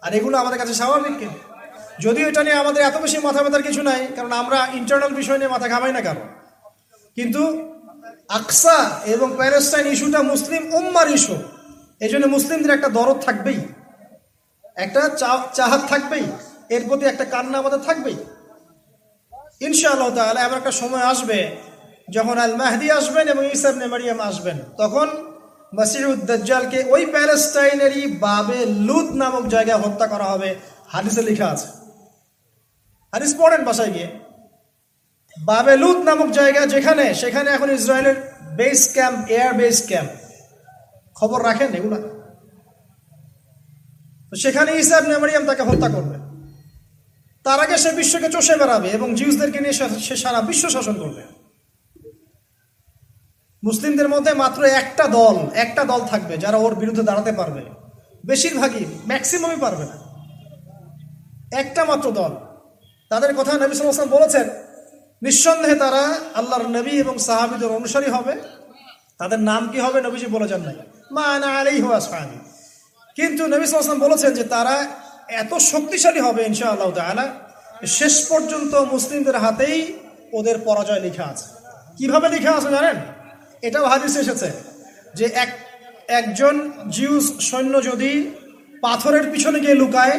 আর এগুলো আমাদের কাছে স্বাভাবিক। যদিও এটা নিয়ে আমাদের এত বেশি মাথা ব্যথার কিছু নাই, কারণ আমরা ইন্টারনাল বিষয় নিয়ে মাথা ঘামাই না কারো। কিন্তু আকসা এবং প্যালেস্টাইন ইস্যুটা মুসলিম উম্মার ইস্যু, এই জন্য মুসলিমদের একটা দরদ থাকবেই, একটা চাহাত থাকবেই, এর প্রতি একটা কান্না আমাদের থাকবেই। ইনশাআল্লাহ তাআলা এমন একটা সময় আসবে যখন আল মাহদি আসবেন এবং ঈসা ইবনে মারইয়াম আসবেন, তখন মাসিহুদ দাজ্জালকে ওই প্যালেস্টাইনেরই বাবে লুদ নামক জায়গায় হত্যা করা হবে। হাদিসে লেখা আছে, হাদিস পড়েন বাসায় গিয়ে। বাবে লুদ নামক জায়গা যেখানে, সেখানে এখন ইসরায়েলের base camp, air base camp. খবর রাখেন এগুলা। তো সেখানে ঈসা ইবনে মারইয়াম তাকে হত্যা করবে। তার আগে সে বিশ্বকে চষে বেড়াবে এবং জিউসদেরকে নিয়ে সে সারা বিশ্ব শাসন করবে। মুসলিমদের মধ্যে মাত্র একটা দল থাকবে যারা ওর বিরুদ্ধে দাঁড়াতে পারবে। বেশিরভাগই, ম্যাক্সিমামই পারবে না। একটা মাত্র দল। তাদের কথা নবী সাল্লাল্লাহু আলাইহি ওয়াসাল্লাম বলেছেন, নিঃসন্দেহে তারা আল্লাহর নবী এবং সাহাবীদের অনুসারী হবে। তাদের নাম কি হবে নবীজি বলে যান নাই, মা আনা আলাইহি ওয়া আসহাবি। কিন্তু নবী সাল্লাল্লাহু আলাইহি ওয়াসাল্লাম বলেছেন যে তারা এত শক্তিশালী হবে ইনশাআল্লাহ তাআলা, শেষ পর্যন্ত মুসলিমদের হাতেই ওদের পরাজয় লেখা আছে। কিভাবে লেখা আছে জানেন? এটাও হাদিসে এসেছে যে একজন জিউস সৈন্য যদি পাথরের পিছনে গিয়ে লুকায়,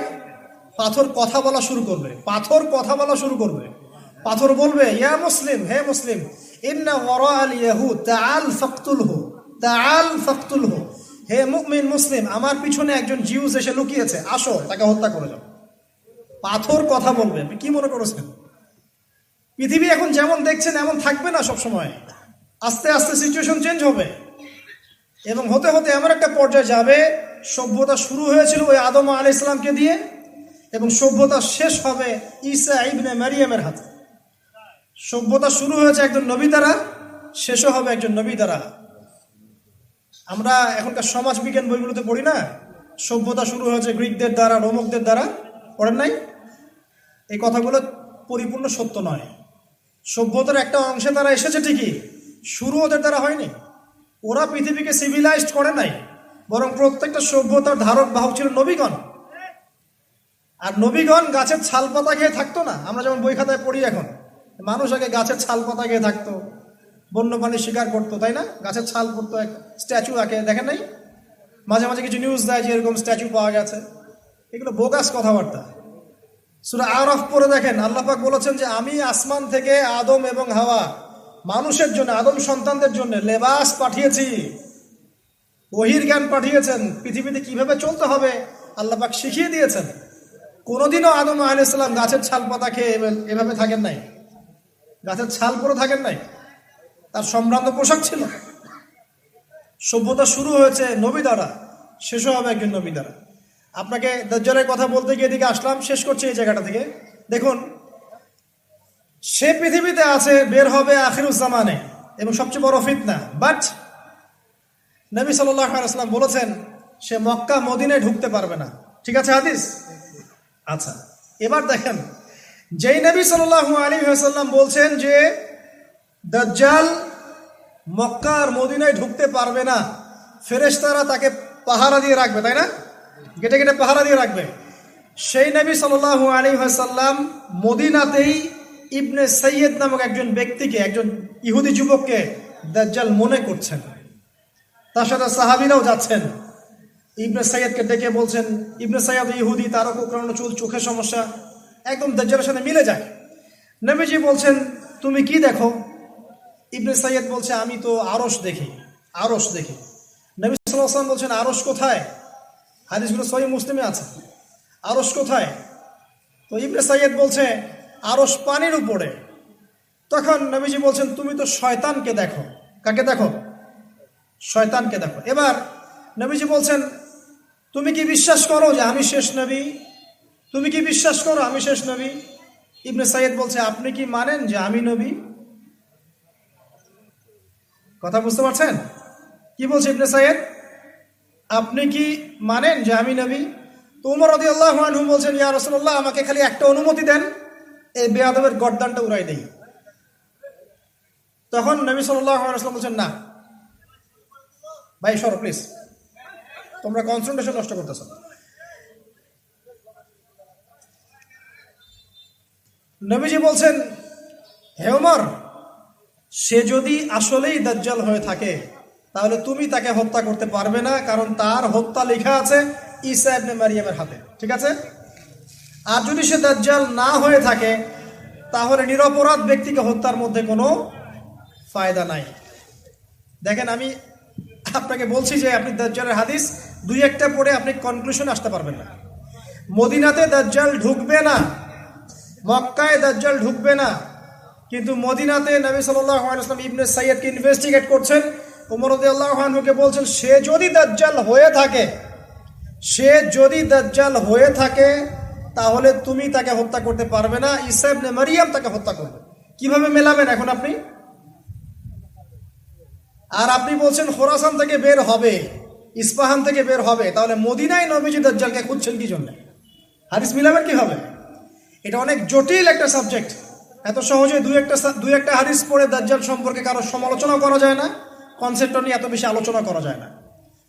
পাথর কথা বলা শুরু করবে। পাথর বলবে, ইয়া মুসলিম, হে মুসলিম, ইন্না ওয়ারা আল ইয়াহুদ তাআল ফাকতুলহু, হে মুমিন মুসলিম, আমার পিছনে একজন জিউস এসে লুকিয়েছে, আসো তাকে হত্যা করে যাও। পাথর কথা বলবে। আপনি কি মনে করেছেন পৃথিবী এখন যেমন দেখছেন এমন থাকবে না সব সময়? আস্তে আস্তে সিচুয়েশন চেঞ্জ হবে এবং হতে হতে এমন একটা পর্যায়ে যাবে, সভ্যতা শুরু হয়েছিল ওই আদম আলাইহিস সালামকে দিয়ে এবং সভ্যতা শেষ হবে ঈসা ইবনে মারইয়ামের হাতে। সভ্যতা শুরু হয়েছে একজন নবী দ্বারা, শেষও হবে একজন নবী দ্বারা। আমরা এখনকার সমাজ বিজ্ঞান বইগুলোতে পড়ি না, সভ্যতা শুরু হয়েছে গ্রিকদের দ্বারা, রোমকদের দ্বারা, পড়েন নাই? এই কথাগুলো পরিপূর্ণ সত্য নয়। সভ্যতার একটা অংশে তারা এসেছে ঠিকই, শুরু ওদের দ্বারা হয়নি। ওরা পৃথিবীকে সিভিলাইজড করে নাই, বরং প্রত্যেকটা সভ্যতার ধারক বাহক ছিল নবীগণ। আর নবীগণ গাছের ছাল পাতা খেয়ে থাকতো না। আমরা যেমন বই খাতায় পড়ি এখন, মানুষ আগে গাছের ছাল পাতা খেয়ে থাকতো, বন্যপ্রাণী শিকার করতো, তাই না? গাছের ছাল পড়তো, এক স্ট্যাচু আঁকে, দেখেন নাই? মাঝে মাঝে কিছু নিউজ দেয় যে এরকম স্ট্যাচু পাওয়া গেছে। এগুলো বোগাস কথাবার্তা। সূরা আরাফ পড়ে দেখেন, আল্লাহ পাক বলেছেন যে আমি আসমান থেকে আদম এবং হাওয়া, মানুষের জন্য, আদম সন্তানদের জন্য লেবাস পাঠিয়েছি, ওহীর জ্ঞান পাঠিয়েছেন, পৃথিবীতে কিভাবে চলতে হবে আল্লাহ পাক শিখিয়ে দিয়েছেন। কোনোদিনও আদম আলাইহিস সালাম গাছের ছাল পাতা খেয়ে এভাবে থাকেন নাই, গাছের ছাল পরে থাকেন নাই। তার সম্ভ্রান্ত পোশাক ছিল। সভ্যতা শুরু হয়েছে নবী দ্বারা, শেষও হবে একজন নবী দ্বারা। আপনাকে দাজ্জালের কথা বলতে গিয়ে এদিকে আসলাম, শেষ করছি এই জায়গাটা থেকে। দেখুন, সে পৃথিবীতে আছে, বের হবে আখিরুজ জামানে এবং সবচেয়ে বড় ফিতনা। বাট নবী সাল্লাল্লাহু আলাইহি ওয়াসাল্লাম বলেছেন সে মক্কা মদিনায় ঢুকতে পারবে না। ঠিক আছে হাদিস? আচ্ছা, এবার দেখেন, যেই নবী সাল্লাল্লাহু আলাইহি ওয়াসাল্লাম বলছেন যে দাজ্জাল মক্কা আর মদিনায় ঢুকতে পারবে না, ফেরেশতারা তাকে পাহারা দিয়ে রাখবে, তাই না? গেটে গেটে পাহারা দিয়ে রাখবে। সেই নবী সাল্লাল্লাহু আলাইহি ওয়াসাল্লাম মদিনাতেই ইবনে সাইয়্যিদ নামক একজন ব্যক্তিকে, একজন ইহুদি যুবককে দাজ্জাল মনে করছেন। তার সাথে সাহাবীরাও যাচ্ছেন। ইবনে সাইয়্যিদকে ডেকে বলছেন, ইবনে সাইয়্যিদ ইহুদি, তারও কোঁকড়ানো চুল, চোখের সমস্যা, একদম দাজ্জালের সাথে মিলে যায়। নবীজি বলছেন তুমি কি দেখো? ইবনে সাইয়্যিদ বলছে আমি তো আরশ দেখি। নবী সাল্লাল্লাহু আলাইহি ওয়াসাল্লাম বলছেন আরশ কোথায়? হাদিসগুলো সহিহ মুসলিমে আছে। আরশ কোথায়? তো ইবনে সাইয়্যিদ বলছে আরশ পানির উপরে। তখন নবীজি বলছেন তুমি তো শয়তানকে দেখো। কাকে দেখো? শয়তানকে দেখো। এবার নবীজি বলছেন তুমি কি বিশ্বাস করো যে আমি শেষ নবী? ইবনে সাইয়্যিদ বলছে আপনি কি মানেন যে আমি নবী? কথা বুঝতে পারছেন কি বলছে ইবনে সাইয়্যিদ? আপনি কি মানেন যে আমি নবী? তো ওমর রাদিয়াল্লাহু আনহু বলছেন ইয়া রাসূলুল্লাহ, আমাকে খালি একটা অনুমতি দেন, এই বেয়াদবের গর্দানটা উড়াই দেই। তখন নবী সাল্লাল্লাহু আলাইহি ওয়াসাল্লাম বলছেন না ভাই সরো প্লিজ, তোমরা কনসেন্ট্রেশন নষ্ট করতেছো। নবীজি বলছেন, হে ওমর, সে যদি আসলেই দাজ্জাল হয়ে থাকে তাহলে তুমি তাকে হত্যা করতে পারবে না, কারণ তার হত্যা লেখা আছে ঈসা ইবনে মারিয়ামের হাতে, ঠিক আছে? আর যদি সে দাজ্জাল না হয়ে থাকে তাহলে নিরপরাধ ব্যক্তিকে হত্যার মধ্যে কোনো ফায়দা নাই। দেখেন, আমি আপনাকে বলছি যে আপনি দাজ্জালের হাদিস দুই একটা পড়ে আপনি কনক্লুশনে আসতে পারবেন না। মদিনাতে দাজ্জাল ঢুকবে না, মক্কায় দাজ্জাল ঢুকবে না, কিন্তু মদিনাতে নবী সাল্লাল্লাহু আলাইহি ওয়াসাল্লাম ইবনে সাইয়্যদকে ইনভেস্টিগেট করছেন, ওমর রাদিয়াল্লাহু আনহুকে বলছেন, সে যদি দাজ্জাল হয়ে থাকে তাহলে তুমি তাকে হত্যা করতে পারবে না, ঈসা ইবনে মারিয়াম তাকে হত্যা করবে। কিভাবে মেলাবেন এখন আপনি? আর আপনি বলছেন খোরাসান থেকে বের হবে, ইস্পাহান থেকে বের হবে, তাহলে মদিনায় নবীজি দাজ্জালকে খুঁজছেন কি জন্য? হাদিস মিলাবেন কিভাবে? এটা অনেক জটিল একটা সাবজেক্ট। এত সহজে দুই একটা হাদিস পড়ে দাজ্জাল সম্পর্কে কারো সমালোচনা করা যায় না, কনসেপ্ট নিয়ে এত বেশি আলোচনা করা যায় না।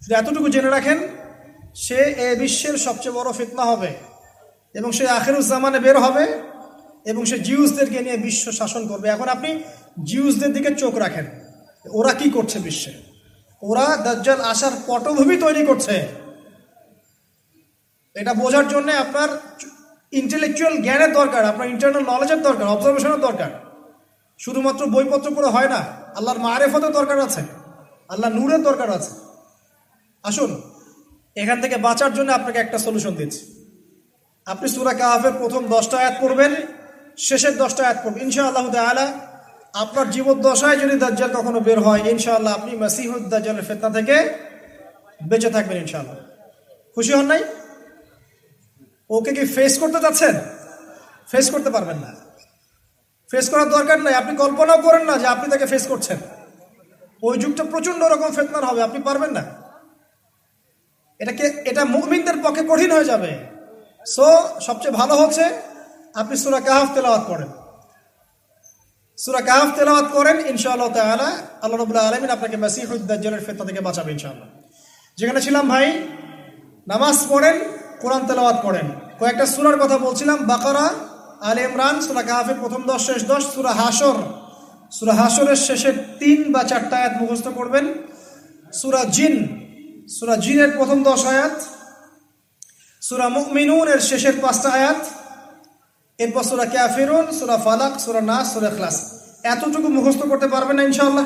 শুধু এতটুকু জেনে রাখেন, সে এ বিশ্বের সবচেয়ে বড় ফিতনা হবে এবং সে আখিরুজ জামানে বের হবে এবং সে জিউসদেরকে নিয়ে বিশ্ব শাসন করবে। এখন আপনি জিউসদের দিকে চোখ রাখেন, ওরা কি করছে বিশ্বে। ওরা দাজ্জাল আসার পটভূমি তৈরি করছে। এটা বোঝার জন্য আপনার ইন্টেলেকচুয়াল জ্ঞানের দরকার, আপনার ইন্টারনাল নলেজের দরকার, অবজারভেশনের দরকার। শুধুমাত্র বইপত্র পড়ে হয় না, আল্লাহর মারেফতের দরকার আছে, আল্লাহ নূরের দরকার আছে। আসুন, এখান থেকে বাঁচার জন্য আপনাকে একটা সলিউশন দিচ্ছি। আপনি সূরা কাহফের প্রথম 10টা আয়াত পড়বেন, শেষের 10টা আয়াত পড়বেন। ইনশাআল্লাহ তাআলা আপনার জীবদ্দশায় যদি দাজ্জাল কখনো বের হয়, ইনশাআল্লাহ আপনি মাসিহুদ দাজ্জালের ফিতনা থেকে বেঁচে থাকবেন ইনশাআল্লাহ। খুশি হন নাই? ওকে কি ফেস করতে যাচ্ছেন? ফেস করতে পারবেন না, ফেস করার দরকার নাই। আপনি কল্পনাও করেন না যে আপনি তাকে ফেস করছেন। ওই যুগটা প্রচন্ড রকম ফিতনার হবে, আপনি পারবেন না। এটা মুমিনদের পক্ষে কঠিন হয়ে যাবে। সো সবচেয়ে ভালো হচ্ছে আপনি সূরা কাহফ তেলাওয়াত করেন। সূরা কাহফ তেলাওয়াত করেন, ইনশাআল্লাহ তাআলা আল্লাহ রাব্বুল আলামিন আপনাকে মাসিহুদ দাজ্জালের ফিতনা থেকে বাঁচাবে ইনশাআল্লাহ। যেখানে ছিলাম ভাই, নামাজ পড়েন, কোরআন তেলাওয়াত করেন। কয়েকটা সূরার কথা বলছিলাম, বাকারা, আলে ইমরান, সূরা কাহফের প্রথম 10 শেষ 10, সূরা হাশরের শেষের 3 বা 4টা আয়াত মুখস্থ করবেন। সূরা জিনের প্রথম 10 আয়াত, সূরা মুমিনুনের শেষের 5টা আয়াত, এরপর সূরা কাফিরুন, সূরা ফালাক, সূরা নাস, সূরা ইখলাস। এতটুকু মুখস্থ করতে পারবেন না ইনশাআল্লাহ?